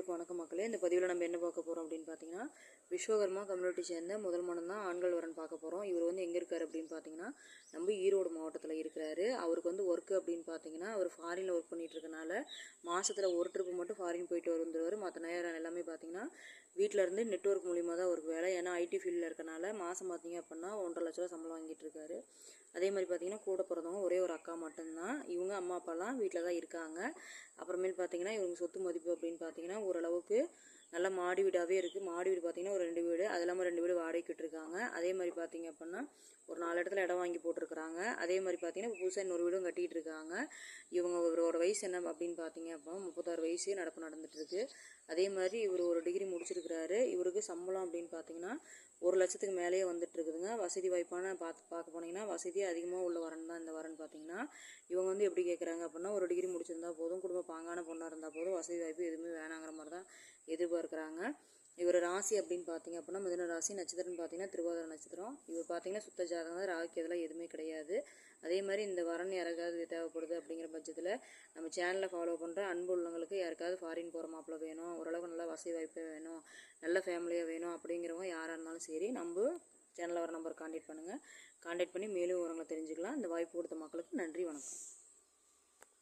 அனைவருக்கும் வணக்கம் மக்களே. இந்த பதிவில் நம்ம என்ன பார்க்க போகிறோம் அப்படின்னு பார்த்தீங்கன்னா, விஸ்வகர்மா கம்யூனிட்டி சேர்ந்த முதல் மனம் தான் ஆண்கள் வரன் பார்க்க போகிறோம். இவர் வந்து எங்கே இருக்கார் அப்படின்னு பார்த்தீங்கன்னா, நம்ம ஈரோடு மாவட்டத்தில் இருக்கிறாரு. அவருக்கு வந்து ஒர்க்கு அப்படின்னு பார்த்தீங்கன்னா, அவர் ஃபாரினில் ஒர்க் பண்ணிகிட்டு இருக்கனால மாதத்தில் ஒரு ட்ரிப்பு மட்டும் ஃபாரின் போயிட்டு வந்துடுவார். மற்ற நேரம் எல்லாமே பார்த்தீங்கன்னா வீட்டிலேருந்து நெட்ஒர்க் மூலிமா தான் அவருக்கு வேலை. ஏன்னா ஐடி ஃபீல்டில் இருக்கனால மாதம் பார்த்தீங்க அப்படின்னா 1,50,000 லட்ச சம்பளம் வாங்கிட்டு இருக்காரு. அதே மாதிரி பார்த்தீங்கன்னா கூட பிறந்தவங்க ஒரே ஒரு அக்கா மட்டும்தான். இவங்க அம்மா அப்பாலாம் வீட்டில் தான் இருக்காங்க. அப்புறமேல் பார்த்தீங்கன்னா இவங்க சொத்து மதிப்பு அப்படின்னு பார்த்தீங்கன்னா ஓரளவுக்கு நல்ல மாடி வீடாகவே இருக்குது. மாடி வீடு பார்த்தீங்கன்னா ஒரு 2 வீடு, அது இல்லாமல் 2 வீடு வாடகைக்கு விட்டுருக்காங்க. அதே மாதிரி பார்த்தீங்க அப்படின்னா ஒரு 4 இடத்துல இடம் வாங்கி போட்டிருக்கிறாங்க. அதே மாதிரி பார்த்தீங்கன்னா புதுசாக இன்னொரு வீடும் கட்டிகிட்டு இருக்காங்க. இவரோட வயசு என்ன அப்படின்னு பார்த்தீங்க அப்படின்னா 36 வயசு நடப்பு நடந்துட்டுருக்கு. அதே மாதிரி இவர் ஒரு டிகிரி முடிச்சிருக்கிறாரு. இவருக்கு சம்பளம் அப்படின்னு பார்த்தீங்கன்னா 1 லட்சத்துக்கு மேலேயே வந்துட்டு இருக்குதுங்க. வசதி வாய்ப்பான பார்க்க போனீங்கன்னா வசதி அதிகமாக உள்ள வரன் தான் இந்த வரன் பார்த்தீங்கன்னா. இவங்க வந்து எப்படி கேட்குறாங்க அப்படின்னா ஒரு டிகிரி முடிச்சிருந்தா போதும், குடும்ப பாங்கான பொண்ணாக இருந்தால் போதும், வசதி வாய்ப்பு எதுவுமே வேணாங்கிற மாதிரி தான் எதிர்பார்க்குறாங்க. இவர் ராசி அப்படின்னு பார்த்தீங்க அப்படின்னா மிதுன ராசி, நட்சத்திரம்னு பார்த்தீங்கன்னா திருவாதிரை நட்சத்திரம். இவர் பார்த்தீங்கன்னா சுத்த ஜாதகம் தான், ராகு அதெல்லாம் எதுவுமே கிடையாது. அதே மாதிரி இந்த வரன் யாருக்காவது தேவைப்படுது அப்படிங்கிற பட்சத்தில் நம்ம சேனலை ஃபாலோ பண்ணுற அன்பு உள்ளவங்களுக்கு யாருக்காவது ஃபாரின் போகிற மாப்பிள்ள வேணும், ஓரளவுக்கு நல்லா வசதி வாய்ப்பே வேணும், நல்ல ஃபேமிலியாக வேணும் அப்படிங்கிறவங்க யாராக இருந்தாலும் சரி நம்ம சேனலில் வர நம்பர் கான்டாக்ட் பண்ணுங்கள். கான்டாக்ட் பண்ணி மேலும் விவரங்களை தெரிஞ்சுக்கலாம். இந்த வாய்ப்பு கொடுத்த மக்களுக்கு நன்றி, வணக்கம்.